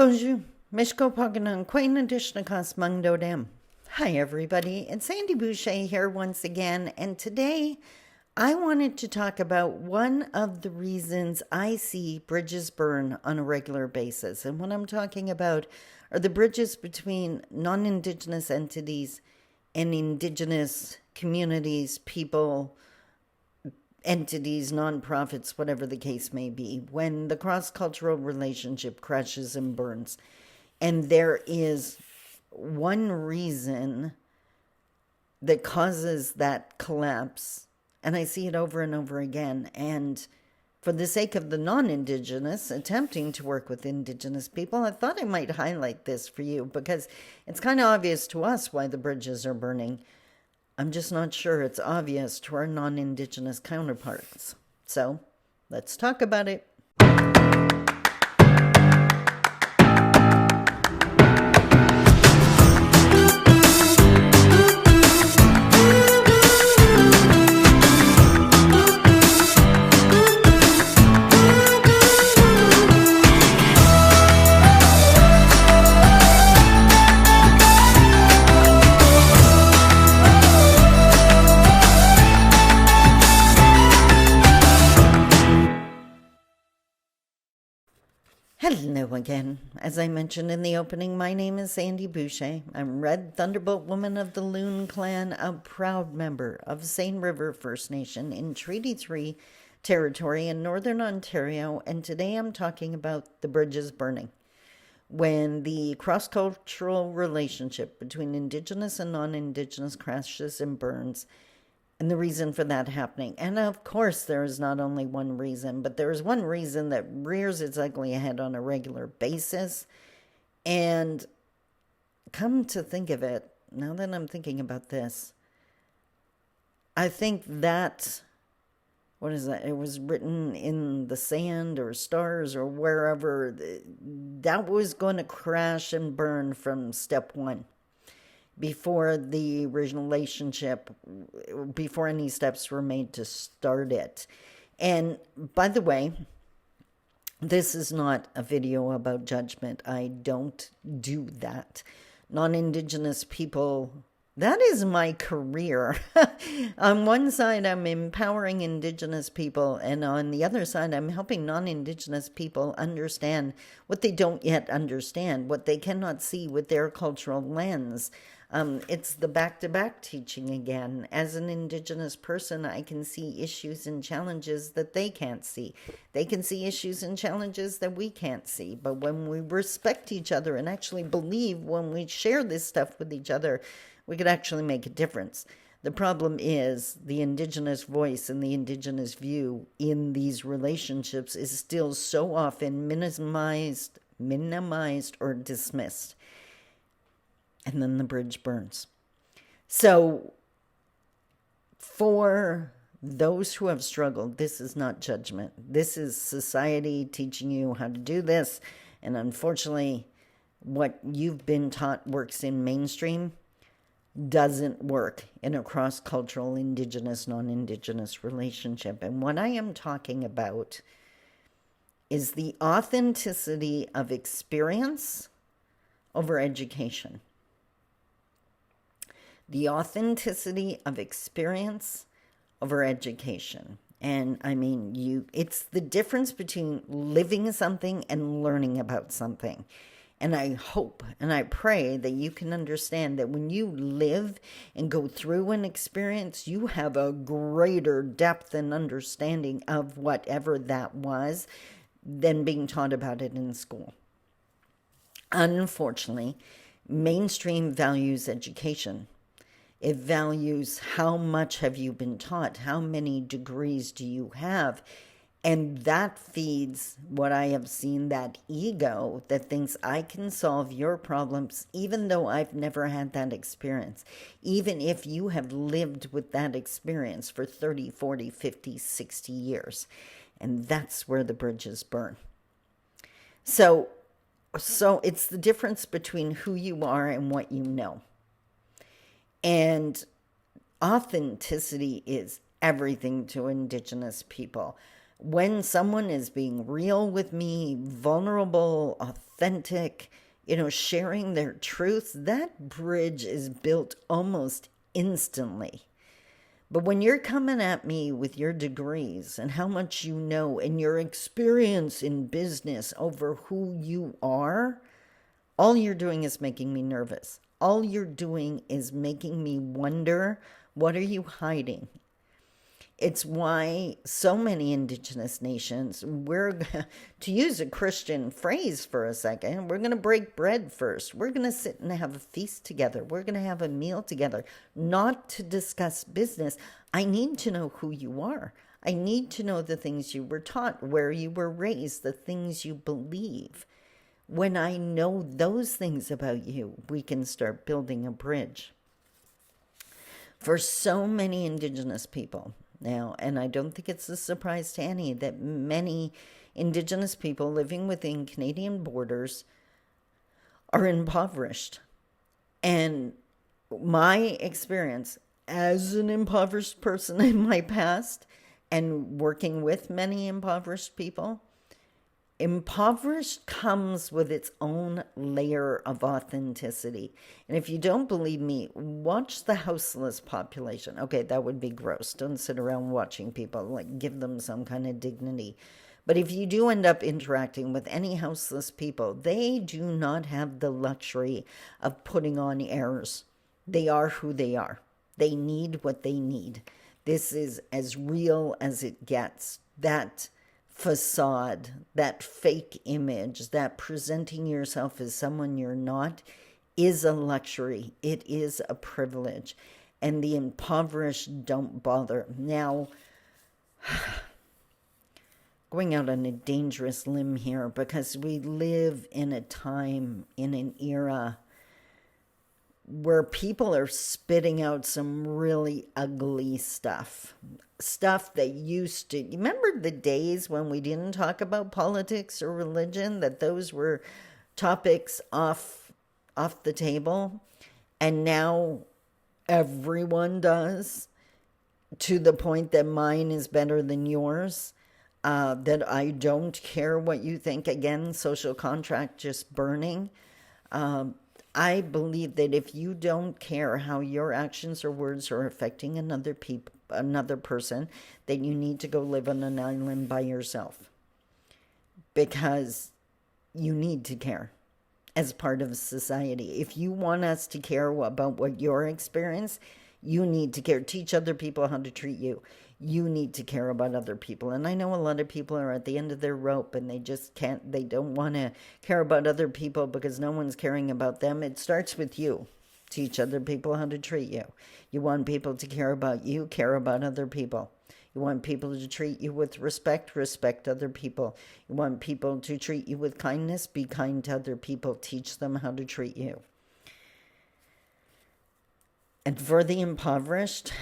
Bonjour, Mishko Paganan, Quain Adishnakas Mungdo Dem. Hi everybody, it's Sandy Boucher here once again, and today I wanted to talk about one of the reasons I see bridges burn on a regular basis. And what I'm talking about are the bridges between non-Indigenous entities and Indigenous communities, people, entities, nonprofits, whatever the case may be, when the cross-cultural relationship crashes and burns. And there is one reason that causes that collapse, and I see it over and over again. And for the sake of the non-Indigenous attempting to work with Indigenous people, I thought I might highlight this for you because it's kind of obvious to us why the bridges are burning. I'm just not sure it's obvious to our non-Indigenous counterparts. So, let's talk about it. Hello again. As I mentioned in the opening, my name is Sandy Boucher. I'm Red Thunderbolt Woman of the Loon Clan, a proud member of Seine River First Nation in Treaty 3 territory in Northern Ontario, and today I'm talking about the bridges burning. When the cross-cultural relationship between Indigenous and non-Indigenous crashes and burns, and the reason for that happening. And of course, there is not only one reason, but there is one reason that rears its ugly head on a regular basis. And come to think of it, now that I'm thinking about this, I think that, what is that? It was written in the sand or stars or wherever. That was going to crash and burn from step one. Before the relationship, before any steps were made to start it. And by the way, this is not a video about judgment. I don't do that. Non-Indigenous people, that is my career. On one side, I'm empowering Indigenous people, and on the other side, I'm helping non-Indigenous people understand what they don't yet understand, what they cannot see with their cultural lens. It's the back-to-back teaching again. As an Indigenous person, I can see issues and challenges that they can't see. They can see issues and challenges that we can't see. But when we respect each other and actually believe when we share this stuff with each other, we could actually make a difference. The problem is the Indigenous voice and the Indigenous view in these relationships is still so often minimized or dismissed. And then the bridge burns. So for those who have struggled, this is not judgment. This is society teaching you how to do this. And unfortunately, what you've been taught works in mainstream doesn't work in a cross-cultural Indigenous, non-Indigenous relationship. And what I am talking about is the authenticity of experience over education. The authenticity of experience over education. And I mean, it's the difference between living something and learning about something. And I hope and I pray that you can understand that when you live and go through an experience, you have a greater depth and understanding of whatever that was than being taught about it in school. Unfortunately, mainstream values education. It values how much have you been taught, how many degrees do you have, and that feeds what I have seen, that ego that thinks I can solve your problems even though I've never had that experience, even if you have lived with that experience for 30, 40, 50, 60 years. And that's where the bridges burn. So it's the difference between who you are and what you know. And authenticity is everything to Indigenous people. When someone is being real with me, vulnerable, authentic, sharing their truth, that bridge is built almost instantly. But when you're coming at me with your degrees and how much you know and your experience in business over who you are, all you're doing is making me nervous. All you're doing is making me wonder, what are you hiding? It's why so many Indigenous nations, to use a Christian phrase for a second, we're going to break bread first. We're going to sit and have a feast together. We're going to have a meal together, not to discuss business. I need to know who you are. I need to know the things you were taught, where you were raised, the things you believe. When I know those things about you, we can start building a bridge. For so many Indigenous people now, and I don't think it's a surprise to any, that many Indigenous people living within Canadian borders are impoverished. And my experience as an impoverished person in my past and working with many impoverished people, impoverished comes with its own layer of authenticity. And if you don't believe me, watch the houseless population. Okay, that would be gross. Don't sit around watching people, like give them some kind of dignity. But if you do end up interacting with any houseless people, they do not have the luxury of putting on airs. They are who they are. They need what they need. This is as real as it gets. That facade, that fake image, that presenting yourself as someone you're not, is a luxury. It is a privilege. And the impoverished don't bother. Now, going out on a dangerous limb here, because we live in a time, in an era where people are spitting out some really ugly stuff that used to, remember the days when we didn't talk about politics or religion, that those were topics off the table, and now everyone does, to the point that mine is better than yours, that I don't care what you think. Again, social contract just burning. I believe that if you don't care how your actions or words are affecting another person, then you need to go live on an island by yourself, because you need to care as part of society. If you want us to care about what your experience, you need to care. Teach other people how to treat you. You need to care about other people. And I know a lot of people are at the end of their rope and they just can't, they don't want to care about other people because no one's caring about them. It starts with you. Teach other people how to treat you. You want people to care about you, care about other people. You want people to treat you with respect, respect other people. You want people to treat you with kindness, be kind to other people. Teach them how to treat you. And for the impoverished,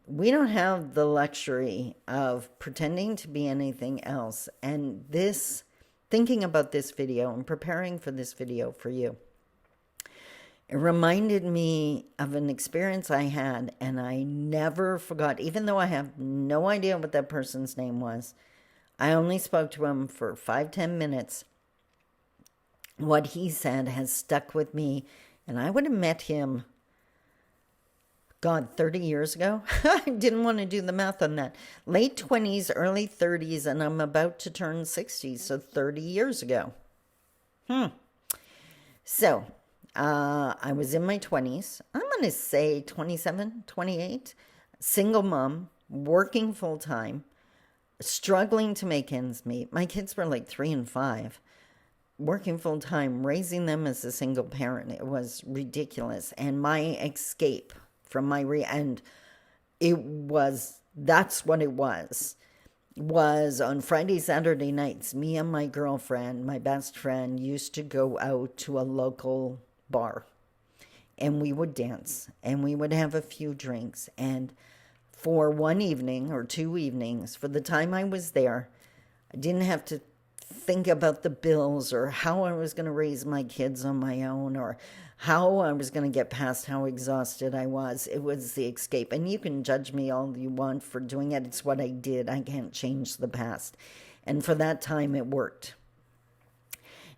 we don't have the luxury of pretending to be anything else. And this, thinking about this video and preparing for this video for you, it reminded me of an experience I had, and I never forgot, even though I have no idea what that person's name was. I only spoke to him for 5-10 minutes. What he said has stuck with me, and I would have met him, God, 30 years ago? I didn't want to do the math on that. Late 20s, early 30s, and I'm about to turn 60, so 30 years ago. So, I was in my 20s. I'm going to say 27, 28. Single mom, working full time, struggling to make ends meet. My kids were like 3 and 5. Working full time, raising them as a single parent. It was ridiculous. And my escape from my and that's what it was on Friday, Saturday nights, me and my girlfriend, my best friend, used to go out to a local bar, and we would dance, and we would have a few drinks, and for one evening or 2 evenings, for the time I was there, I didn't have to think about the bills or how I was going to raise my kids on my own or how I was going to get past how exhausted I was. It was the escape. And you can judge me all you want for doing it. It's what I did. I can't change the past. And for that time, it worked.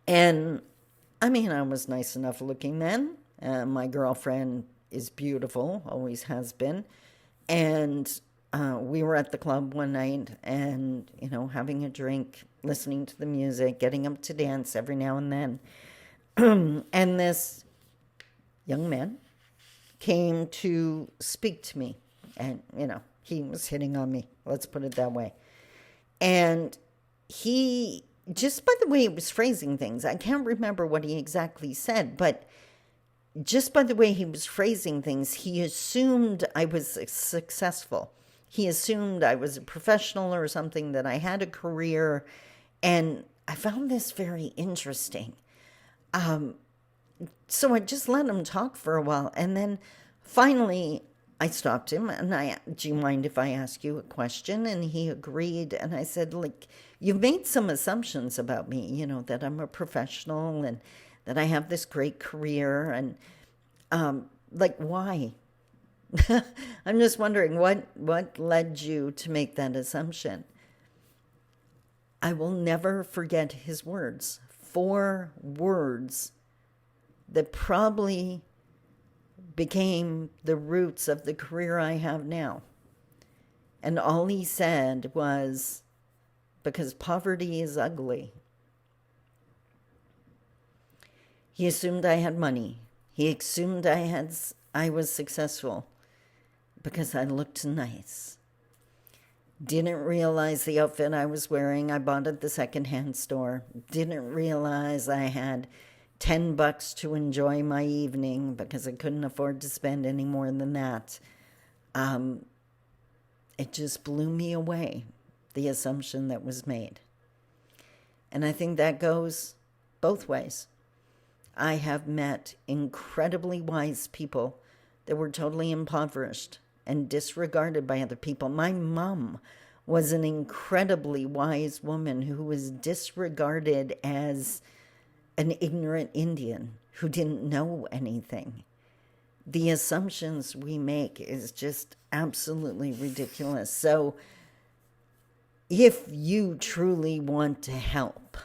And I mean, I was nice enough looking then. My girlfriend is beautiful, always has been. And we were at the club one night and, having a drink, listening to the music, getting up to dance every now and then. And this young man came to speak to me. And, he was hitting on me. Let's put it that way. And he, just by the way he was phrasing things, I can't remember what he exactly said, but just by the way he was phrasing things, he assumed I was successful. He assumed I was a professional or something, that I had a career. And I found this very interesting. So I just let him talk for a while. And then finally I stopped him and do you mind if I ask you a question? And he agreed. And I said, you've made some assumptions about me, that I'm a professional and that I have this great career. And why? I'm just wondering what led you to make that assumption? I will never forget his words. 4 words that probably became the roots of the career I have now. And all he said was, because poverty is ugly. He assumed I had money. He assumed I was successful because I looked nice. Didn't realize the outfit I was wearing I bought at the secondhand store. Didn't realize I had $10 to enjoy my evening because I couldn't afford to spend any more than that. It just blew me away, the assumption that was made. And I think that goes both ways. I have met incredibly wise people that were totally impoverished and disregarded by other people. My mom was an incredibly wise woman who was disregarded as an ignorant Indian who didn't know anything. The assumptions we make is just absolutely ridiculous. So if you truly want to help,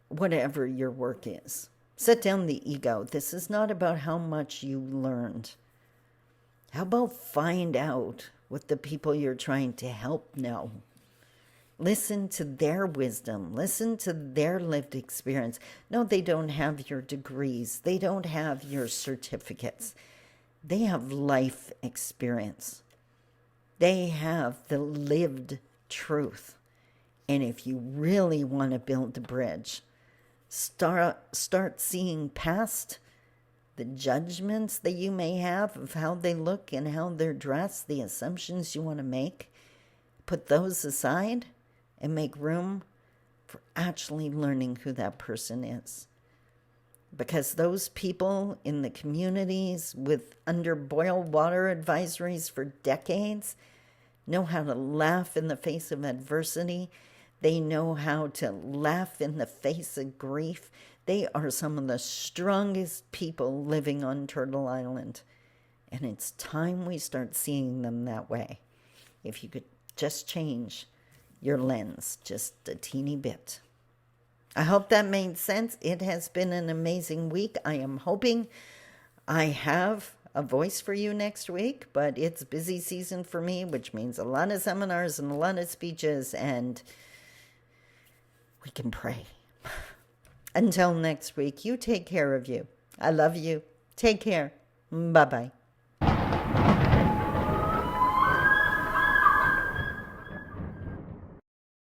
whatever your work is, set down the ego. This is not about how much you learned. How about find out what the people you're trying to help know? Listen to their wisdom. Listen to their lived experience. No, they don't have your degrees. They don't have your certificates. They have life experience. They have the lived truth. And if you really want to build a bridge, start seeing past the judgments that you may have of how they look and how they're dressed, the assumptions you want to make. Put those aside and make room for actually learning who that person is. Because those people in the communities with under boil water advisories for decades know how to laugh in the face of adversity. They know how to laugh in the face of grief. They are some of the strongest people living on Turtle Island. And it's time we start seeing them that way. If you could just change your lens just a teeny bit. I hope that made sense. It has been an amazing week. I am hoping I have a voice for you next week, but it's busy season for me, which means a lot of seminars and a lot of speeches, and we can pray. Until next week, you take care of you. I love you. Take care. Bye-bye.